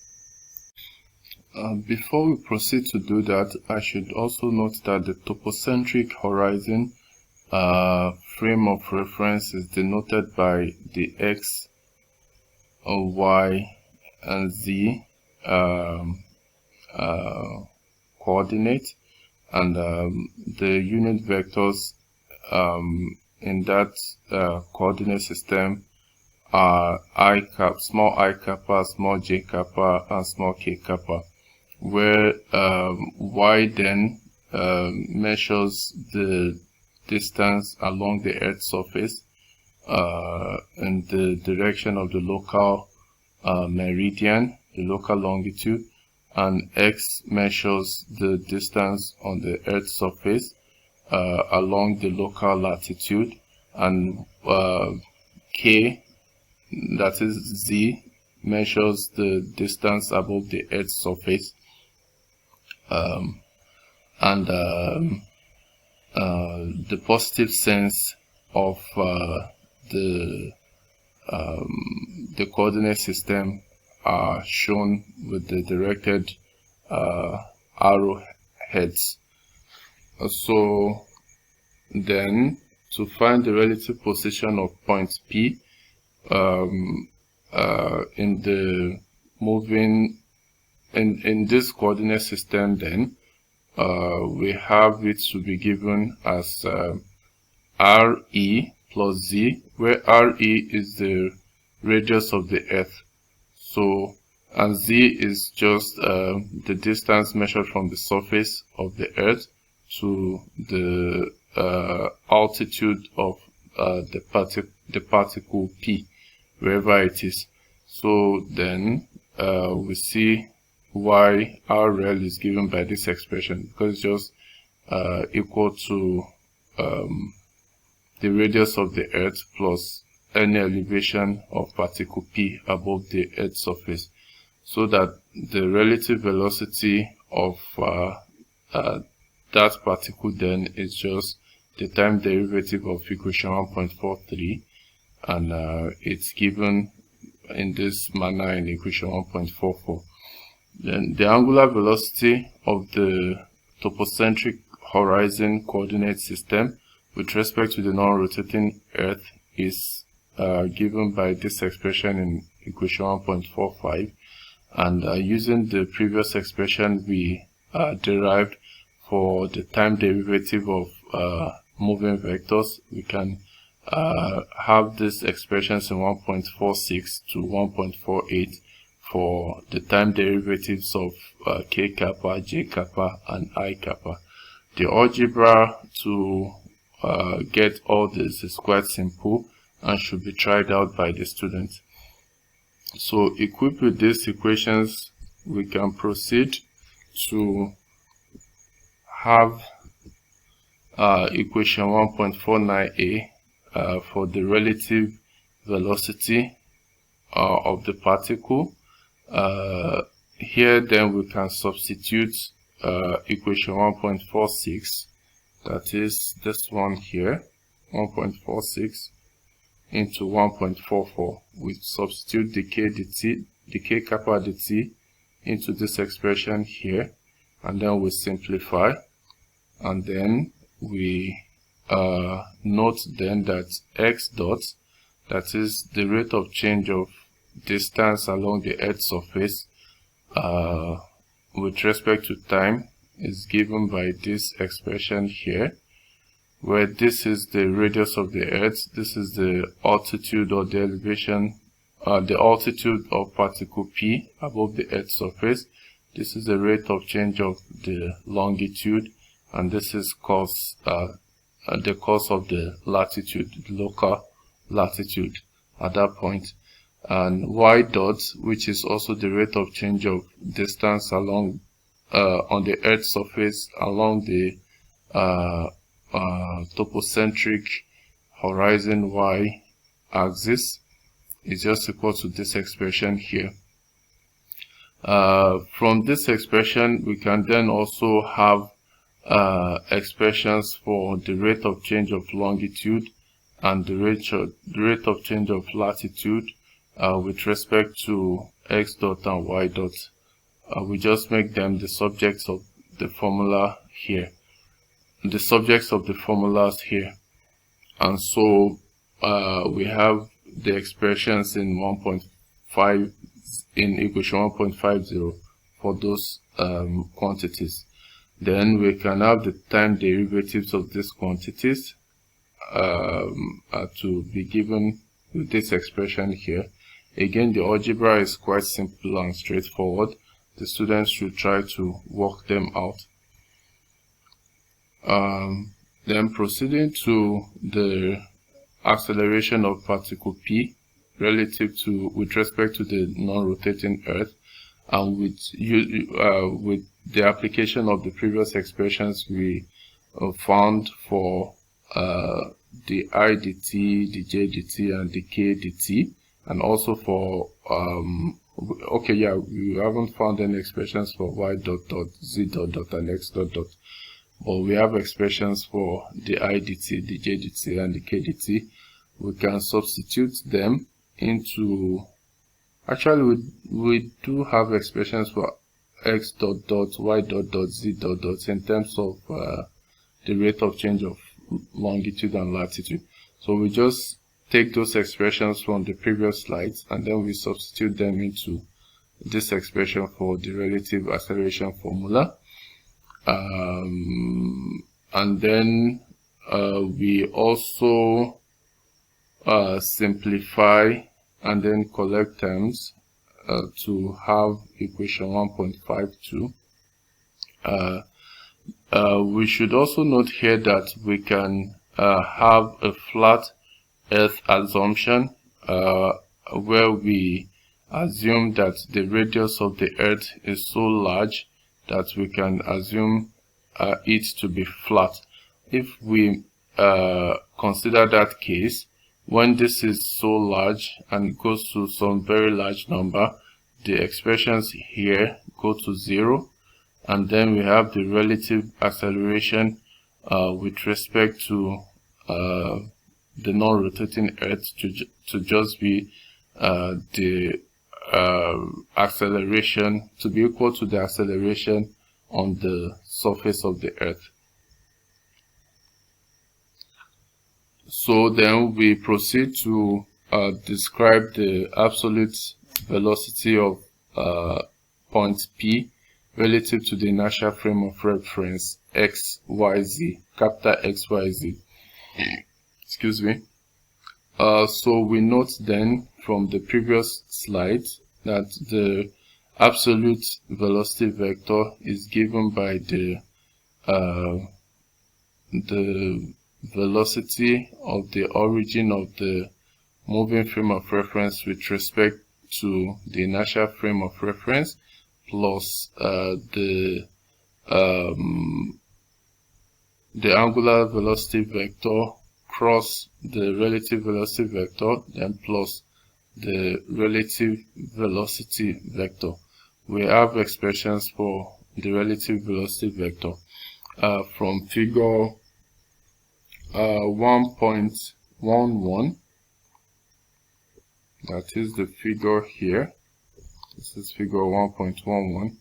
Before we proceed to do that, I should also note that the topocentric horizon frame of reference is denoted by the x, y, and z coordinate, and the unit vectors in that coordinate system are small I kappa, small j kappa, and small k kappa, where y then measures the distance along the Earth's surface in the direction of the local meridian, the local longitude, and x measures the distance on the Earth's surface along the local latitude, and k, that is z, measures the distance above the Earth's surface, and the positive sense of the coordinate system are shown with the directed arrow heads. So then, to find the relative position of point P in the moving in this coordinate system, then we have it to be given as RE plus Z, where RE is the radius of the Earth, so, and Z is just the distance measured from the surface of the Earth to the altitude of the particle P. wherever it is. So then we see why RL is given by this expression, because it's just equal to the radius of the Earth plus any elevation of particle P above the Earth's surface, so that the relative velocity of that particle then is just the time derivative of equation 1.43, and it's given in this manner in equation 1.44. Then the angular velocity of the topocentric horizon coordinate system with respect to the non-rotating Earth is given by this expression in equation 1.45, and using the previous expression we derived for the time derivative of moving vectors, we can have these expressions in 1.46 to 1.48 for the time derivatives of k kappa, j kappa, and I kappa. The algebra to get all this is quite simple and should be tried out by the student. So equipped with these equations, we can proceed to have equation 1.49a for the relative velocity of the particle. Here then we can substitute equation 1.46, that is this one here, 1.46 into 1.44. We substitute the k kappa dt into this expression here, and then we simplify, and then we note then that x dot, that is the rate of change of distance along the Earth's surface with respect to time, is given by this expression here, where this is the radius of the Earth, this is the altitude or the elevation, the altitude of particle P above the Earth's surface, this is the rate of change of the longitude, and this is the cos of the latitude, the local latitude at that point. And y dot, which is also the rate of change of distance along on the Earth's surface along the topocentric horizon y axis, is just equal to this expression here. From this expression, we can then also have expressions for the rate of change of longitude and the rate of change of latitude with respect to x dot and y dot. We just make them the subjects of the formula here, the subjects of the formulas here, and so we have the expressions in 1.5 in equation 1.50 for those quantities. Then we can have the time derivatives of these quantities to be given with this expression here. Again, the algebra is quite simple and straightforward. The students should try to work them out. Then proceeding to the acceleration of particle P with respect to the non-rotating Earth, and with the application of the previous expressions we found for the I dt, the j dt, and the k dt, and also for we haven't found any expressions for y dot dot, z dot dot, and x dot dot, but we have expressions for the I dt, the j dt, and the k dt. We can substitute them into, actually we do have expressions for x dot dot, y dot dot, z dot dot in terms of the rate of change of longitude and latitude. So we just take those expressions from the previous slides and then we substitute them into this expression for the relative acceleration formula, and then we also simplify and then collect terms to have equation 1.52. We should also note here that we can have a flat Earth assumption where we assume that the radius of the Earth is so large that we can assume it to be flat. If we consider that case, when this is so large and goes to some very large number, the expressions here go to 0, and then we have the relative acceleration with respect to the non-rotating Earth to just be the acceleration, to be equal to the acceleration on the surface of the Earth. So then we proceed to describe the absolute velocity of point P relative to the inertial frame of reference XYZ, capital XYZ. Excuse me. So we note then from the previous slide that the absolute velocity vector is given by the velocity of the origin of the moving frame of reference with respect to the inertial frame of reference plus the angular velocity vector cross the relative velocity vector, then plus the relative velocity vector. We have expressions for the relative velocity vector from figure 1.11. that is the figure here. This is figure 1.11.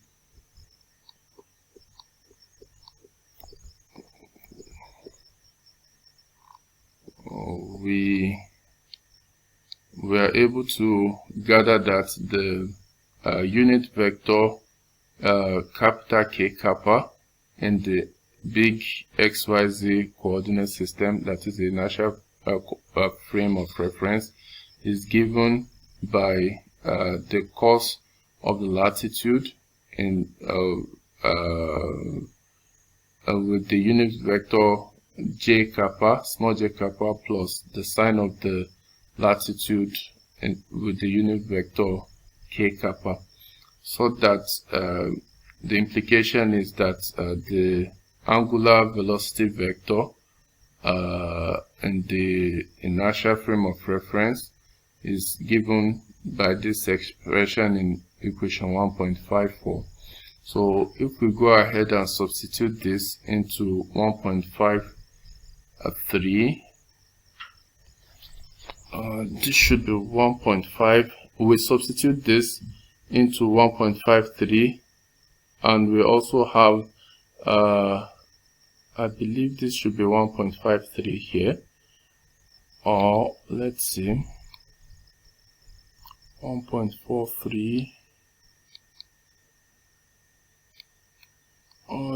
We were able to gather that the unit vector capital K kappa in the big XYZ coordinate system, that is the inertial frame of reference, is given by the cos of the latitude in with the unit vector j kappa, small j kappa, plus the sine of the latitude with the unit vector k kappa, so that the implication is that the angular velocity vector in the inertial frame of reference is given by this expression in equation 1.54. So if we go ahead and substitute this into 1.53, this should be 1.5. We substitute this into 1.53, and we also have I believe this should be 1.53 here, or let's see, 1.43.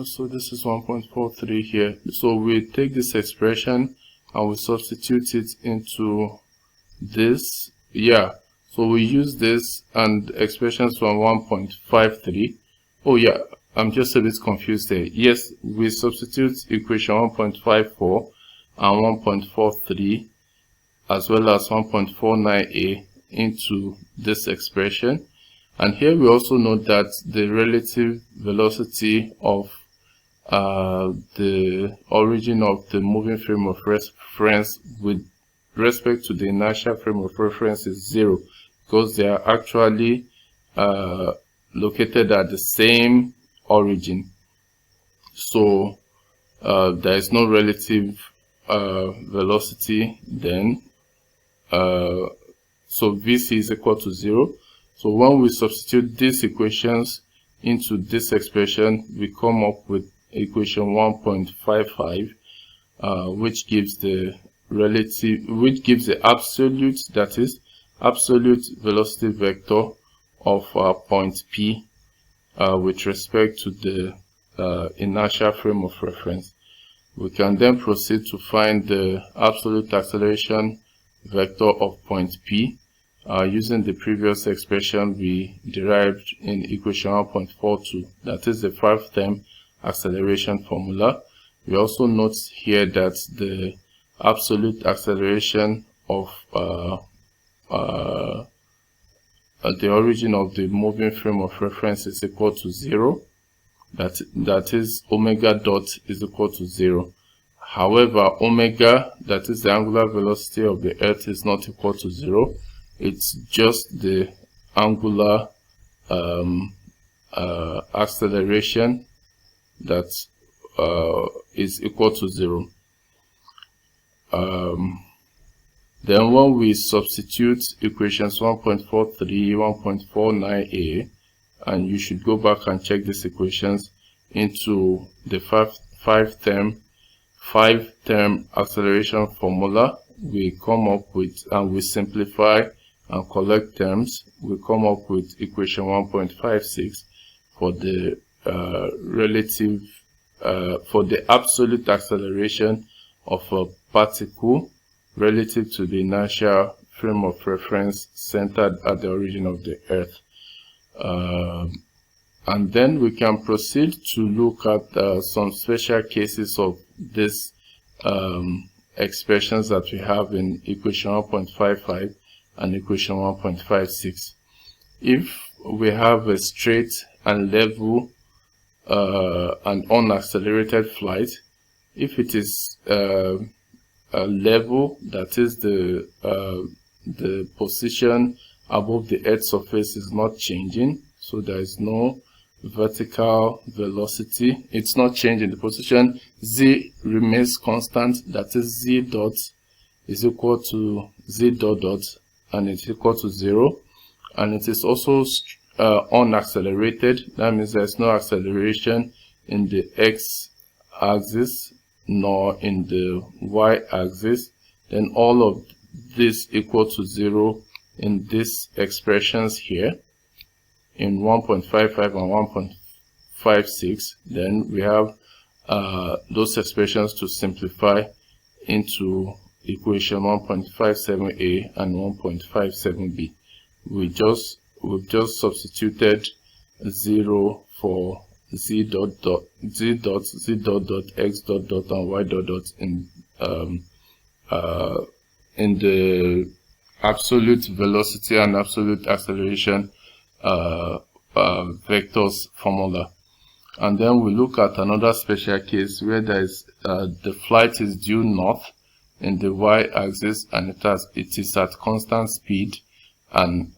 So this is 1.43 here. So we take this expression and we substitute it into this. Yeah, so we use this and expressions from 1.53. Oh yeah, I'm just a bit confused there. Yes, we substitute equation 1.54 and 1.43 as well as 1.49a into this expression. And here we also note that the relative velocity of the origin of the moving frame of reference with respect to the inertial frame of reference is 0, because they are actually located at the same origin. So there is no relative velocity then. So Vc is equal to 0. So when we substitute these equations into this expression, we come up with equation 1.55, which gives the absolute, that is absolute velocity vector of point P with respect to the inertial frame of reference. We can then proceed to find the absolute acceleration vector of point P using the previous expression we derived in equation 1.42, that is the 5-term acceleration formula. We also note here that the absolute acceleration of the origin of the moving frame of reference is equal to 0. That is omega dot is equal to 0. However, omega, that is the angular velocity of the Earth, is not equal to 0. It's just the angular acceleration that is equal to 0. Then when we substitute equations 1.43, 1.49a, and you should go back and check these equations into the five-term acceleration formula, we come up with, and we simplify and collect terms, we come up with equation 1.56 for the for the absolute acceleration of a particle relative to the inertial frame of reference centered at the origin of the Earth. And then we can proceed to look at some special cases of these expressions that we have in equation 1.55 and equation 1.56. If we have a straight and level and unaccelerated flight, if it is a level, that is the position above the Earth's surface is not changing, so there is no vertical velocity, it's not changing, the position z remains constant, that is z dot is equal to z dot dot, and it's equal to 0, and it is also unaccelerated. That means there's no acceleration in the x-axis nor in the y-axis. Then all of this equal to 0 in these expressions here in 1.55 and 1.56. Then we have those expressions to simplify into equation 1.57a and 1.57b. We've just substituted 0 for z dot dot, z dot dot, x dot dot, and y dot dot in the absolute velocity and absolute acceleration vectors formula. And then we look at another special case where there is the flight is due north in the y-axis, and it is at constant speed and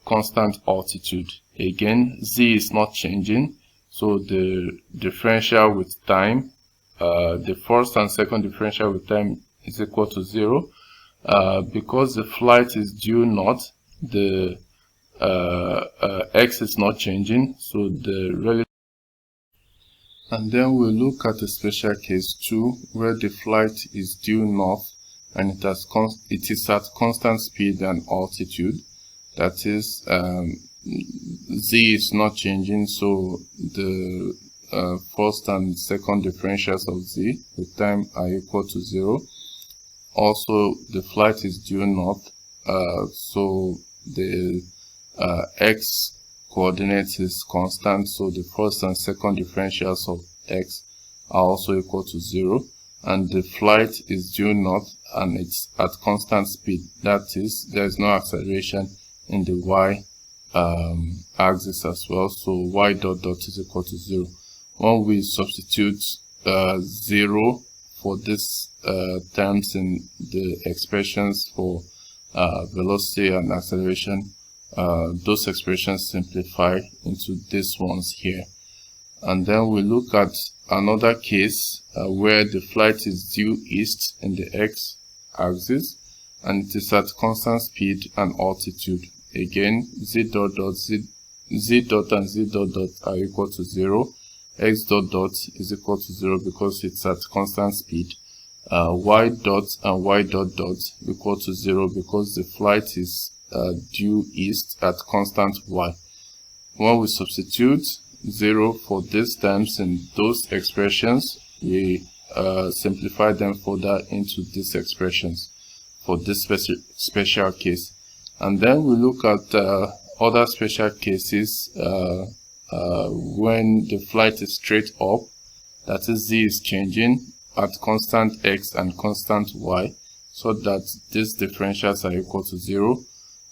constant altitude. Again, z is not changing, so the differential with time, the first and second differential with time is equal to 0. Because the flight is due north, the x is not changing, so the relative. And then we'll look at a special case 2 where the flight is due north and it is at constant speed and altitude. That is, z is not changing, so the first and second differentials of z with time are equal to 0. Also, the flight is due north, so the x coordinate is constant, so the first and second differentials of x are also equal to 0, and the flight is due north and it's at constant speed. That is, there is no acceleration in the y axis as well, so y dot dot is equal to 0. When we substitute 0 for these terms in the expressions for velocity and acceleration, those expressions simplify into these ones here. And then we look at another case where the flight is due east in the x-axis and it is at constant speed and altitude. Again, z dot dot and z dot dot are equal to 0. X dot dot is equal to 0 because it's at constant speed. Y dot and y dot dot equal to 0 because the flight is due east at constant y. When we substitute 0 for these terms in those expressions, we simplify them further into these expressions for this special case. And then we look at other special cases when the flight is straight up, that is, z is changing at constant x and constant y, so that these differentials are equal to 0.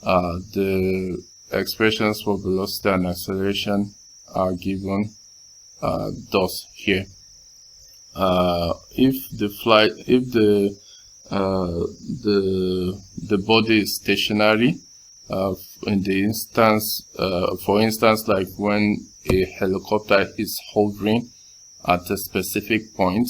The expressions for velocity and acceleration are given thus here. If the body is stationary, in the instance, for instance, like when a helicopter is hovering at a specific point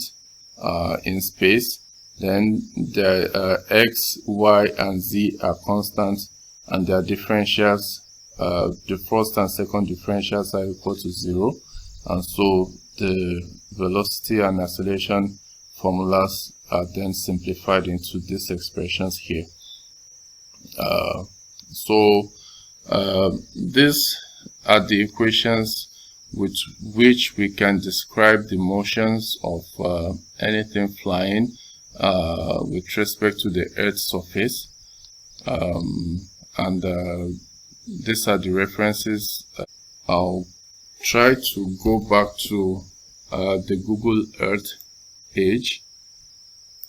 in space, then the x, y, and z are constant, and their differentials, the first and second differentials, are equal to 0, and so the velocity and acceleration formulas are then simplified into these expressions here. These are the equations with which we can describe the motions of anything flying with respect to the Earth's surface, and these are the references. I'll try to go back to the Google Earth page,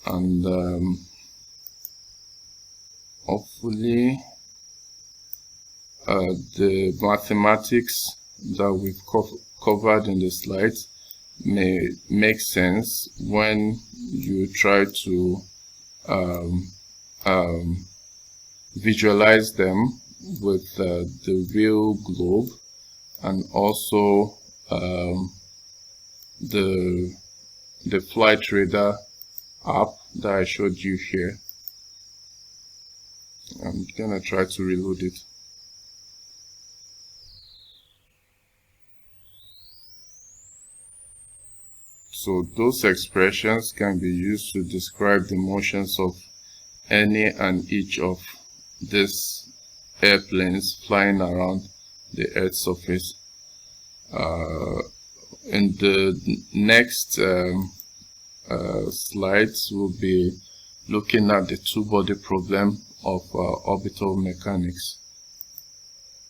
and hopefully the mathematics that we've covered in the slides may make sense when you try to visualize them with the real globe, and also the flight radar app that I showed you here. I'm gonna try to reload it. So those expressions can be used to describe the motions of any and each of these airplanes flying around the Earth's surface. In the next slides, we'll be looking at the two-body problem of orbital mechanics.